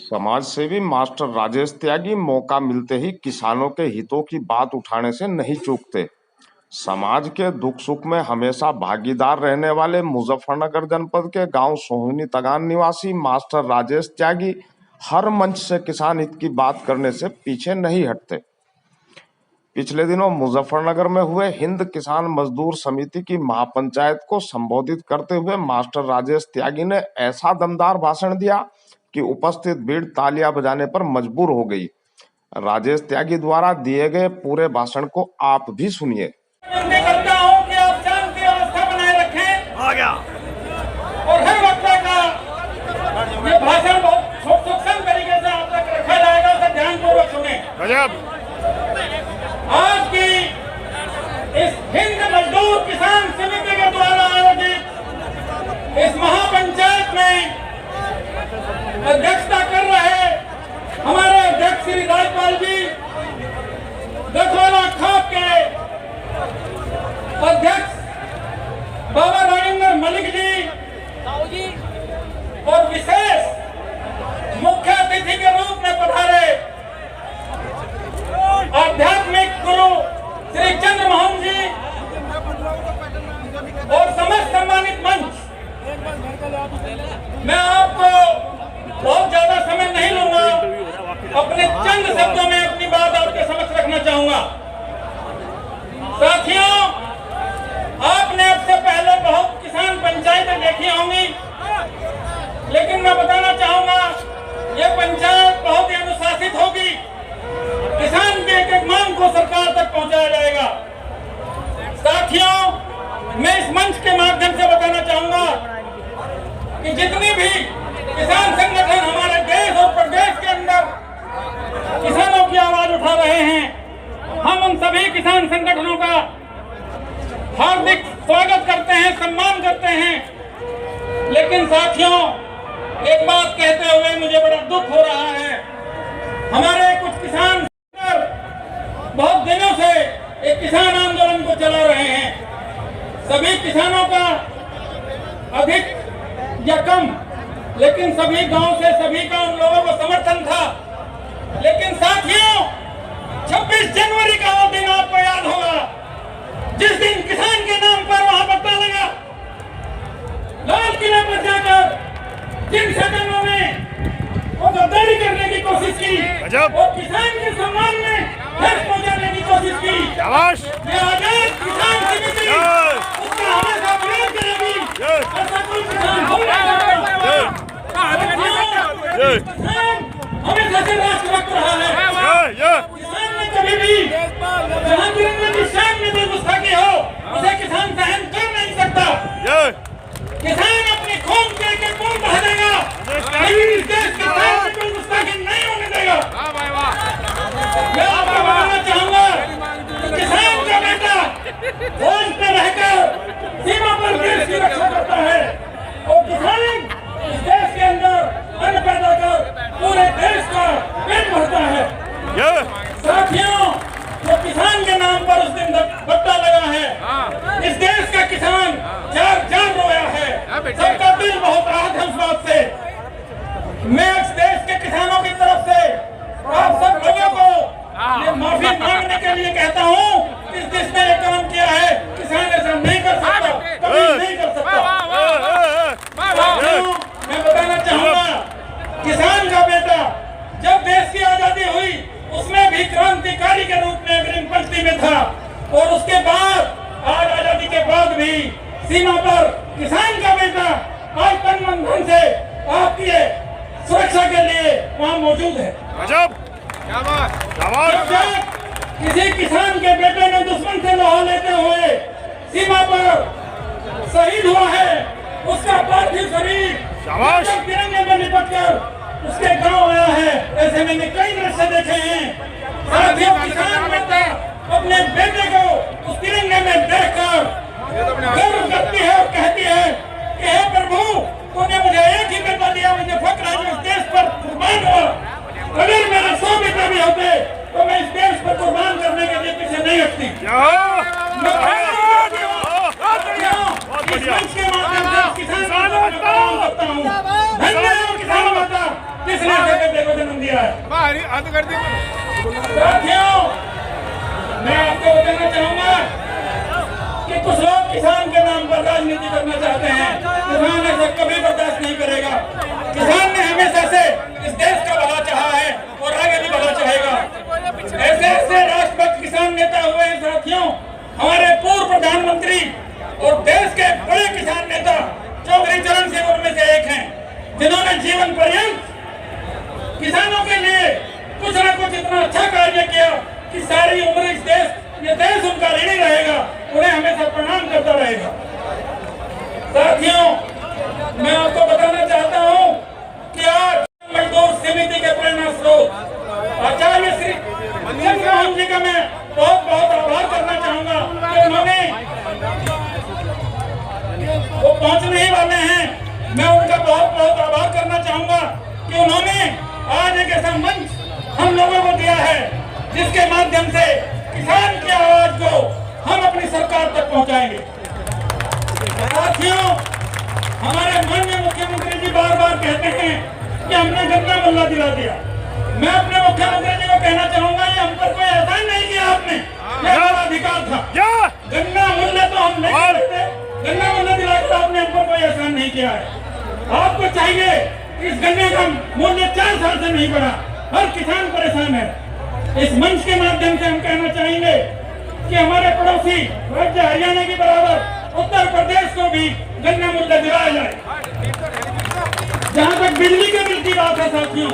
समाजसेवी मास्टर राजेश त्यागी मौका मिलते ही किसानों के हितों की बात उठाने से नहीं चूकते। समाज के दुख सुख में हमेशा भागीदार रहने वाले मुजफ्फरनगर जनपद के गांव सोहनी तगान निवासी मास्टर राजेश त्यागी हर मंच से किसान हित की बात करने से पीछे नहीं हटते। पिछले दिनों मुजफ्फरनगर में हुए हिंद किसान मजदूर समिति की महापंचायत को संबोधित करते हुए मास्टर राजेश त्यागी ने ऐसा दमदार भाषण दिया कि उपस्थित भीड़ तालियां बजाने पर मजबूर हो गई। राजेश त्यागी द्वारा दिए गए पूरे भाषण को आप भी सुनिए। करता हूं कि आप शांति व्यवस्था बनाए रखें। आ गया। और हर वक्ता का ये भाषण बहुत सूक्ष्म तरीके से आप तक रखा जाएगा, उसे ध्यानपूर्वक सुने। आज की इस हिंद मजदूर किसान समिति के द्वारा आयोजित इस महापंचायत में अध्यक्षता कर रहे हमारे अध्यक्ष श्री राजपाल जी, दखवाला खाप के अध्यक्ष बाबा राजेंद्र मलिक जी और विशेष मुख्य अतिथि के रूप में पधारे आध्यात्मिक गुरु श्री चंद्रमोहन जी और समस्त सम्मानित मंच, मैं आपको बहुत ज्यादा समय नहीं लूंगा, अपने चंद शब्दों में अपनी बात आपके समक्ष रखना चाहूंगा। साथियों, आपने अब से पहले बहुत किसान पंचायतें देखी होंगी, लेकिन मैं बताना चाहूंगा ये पंचायत बहुत ही अनुशासित होगी। किसान के एक एक मांग को सरकार तक पहुंचाया जाएगा। साथियों, मैं इस मंच के माध्यम से बताना चाहूंगा कि जितनी भी किसान संगठन हमारे देश और प्रदेश के अंदर किसानों की आवाज उठा रहे हैं, हम उन सभी किसान संगठनों का हार्दिक स्वागत करते हैं, सम्मान करते हैं। लेकिन साथियों, एक बात कहते हुए मुझे बड़ा दुख हो रहा है। हमारे कुछ किसान बहुत दिनों से एक किसान आंदोलन को चला रहे हैं। सभी किसानों का अधिक या कम, लेकिन सभी गांव से सभी का उन लोगों को समर्थन था। लेकिन साथियों, 26 जनवरी का वो दिन आपको याद होगा, जिस दिन किसान के नाम पर वहां पत्ता लगा। लाल किले पर जाकर जिन सदनों में वो गद्दारी करने की कोशिश की और किसान के सम्मान में ठेस पहुंचाने की कोशिश की, ये आजाद किसान समिति उसका हमेशा विरोध करेगी। ऐसा कोई किसान हो नहीं सकता। किसान हमेशा से राष्ट्रभक्त रहा है। किसान ने कभी भी जहां तिरंगे की शान में जो गुस्सा की हो, उसे किसान सहन कर नहीं सकता। किसान अपनी खून के एक बूंद बहा देगा, लेकिन इस देश के साथ में कोई गुस्ताखी नहीं होने देगा। मैं आपको बताना चाहूंगा कि किसान का बेटा फौज में रहकर सीमा पर देश की रक्षा करता है और किसान इस देश के अंदर अन्न पैदा कर पूरे देश का पेट भरता है। साथियों, जो किसान के नाम पर उस दिन पत्ता लगा है, इस देश का किसान जार रोया है। सबका दिल बहुत आहत है उस बात से। मैं इस देश के किसानों की तरफ से आप सब लोगों को ये माफी मांगने के लिए कहता हूँ। इस देश ने ये काम किया है, किसान ऐसा नहीं कर सकता, कभी नहीं कर सकता। मैं बताना चाहूंगा, किसान का बेटा जब देश की आजादी हुई, उसमें भी क्रांतिकारी के रूप में अग्रिम पंक्ति में था और उसके बाद आज आजादी के बाद भी सीमा पर किसान का बेटा आज तन मन धन से आपकी सुरक्षा के लिए वहाँ मौजूद है। जब किसी किसान के बेटे ने दुश्मन से लोहा लेते हुए सीमा पर शहीद हुआ है, उसका पार्थिव शरीर तिरंगे में लिपट कर उसके गांव आया है, ऐसे मैंने कई दृश्य देखे हैं। साथियों, किसान बेटा अपने बेटे को उस तिरंगे में देखकर गर्व करती है और कहती है कि हे प्रभु, तूने मुझे एक ही बेटा दिया, मुझे फक्र है जो इस देश पर कुर्बान हुआ। अगर मेरे 100 बेटे भी होते तो मैं इस देश पर कुर्बान करने के लिए पीछे नहीं हटती। इस मंच के माध्यम से किसानों को प्रणाम करता हूँ। धन्यवाद किसान माता, किस साथियों, मैं आपको बताना चाहूंगा कि कुछ लोग किसान के नाम पर राजनीति करना चाहते हैं। किसान ऐसा कभी बर्दाश्त नहीं करेगा। किसान ने हमेशा से इस देश का भला चाहा है और आगे भी भला चाहेगा। ऐसे ऐसे राष्ट्रभक्त किसान नेता हुए हैं साथियों, हमारे पूर्व प्रधानमंत्री और देश के बड़े किसान नेता चौधरी चरण सिंह उनमें से एक हैं, जिन्होंने जीवन पर्यंत किसानों के लिए कुछ न कुछ इतना अच्छा कार्य किया कि सारी उम्र ये देश उनका ऋणी रहेगा, उन्हें हमेशा प्रणाम करता रहेगा। साथियों, मैं आपको बताना चाहता हूं कि आज मजदूर समिति के प्रेरणा स्रोत आचार्य श्री मोहन जी का मैं बहुत बहुत आभार करना चाहूंगा कि उन्होंने, वो पहुंचने ही वाले हैं, मैं उनका बहुत बहुत आभार करना चाहूंगा कि उन्होंने आज एक ऐसा मंच हम लोगों को दिया है जिसके माध्यम से किसान की आवाज को हम अपनी सरकार तक पहुंचाएंगे। साथियों, हमारे माननीय मुख्यमंत्री जी बार बार कहते हैं कि हमने गन्ना मुल्ला दिला दिया। मैं अपने मुख्यमंत्री जी को कहना चाहूंगा, ये हम पर कोई एहसान नहीं किया आपने, ये हमारा अधिकार था। गन्ना मुल्ला तो हम नहीं करते, गन्ना मुल्ला दिलाकर आपने हम पर कोई एहसान नहीं किया है। आपको चाहिए कि इस गन्ने का मूल्य 4 साल से नहीं बढ़ा, हर किसान परेशान है। इस मंच के माध्यम से हम कहना चाहेंगे कि हमारे पड़ोसी राज्य हरियाणा के बराबर उत्तर प्रदेश को भी गन्ना मुल्ला दिलाया जाए। जहां तक बिजली के बिल की बात है साथियों,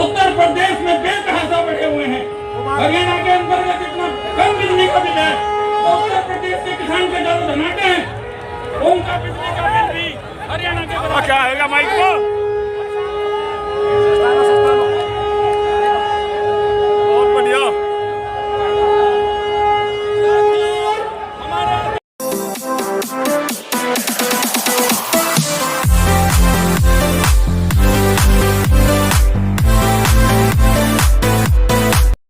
उत्तर प्रदेश में बेतहाशा बढ़े हुए हैं। हरियाणा के अंतर्गत इतना कम बिजली का बिल है, तो उत्तर प्रदेश के किसान के ज्यादा धनाटे हैं, उनका बिजली का बिल भी हरियाणा के बराबर। क्या है माइक को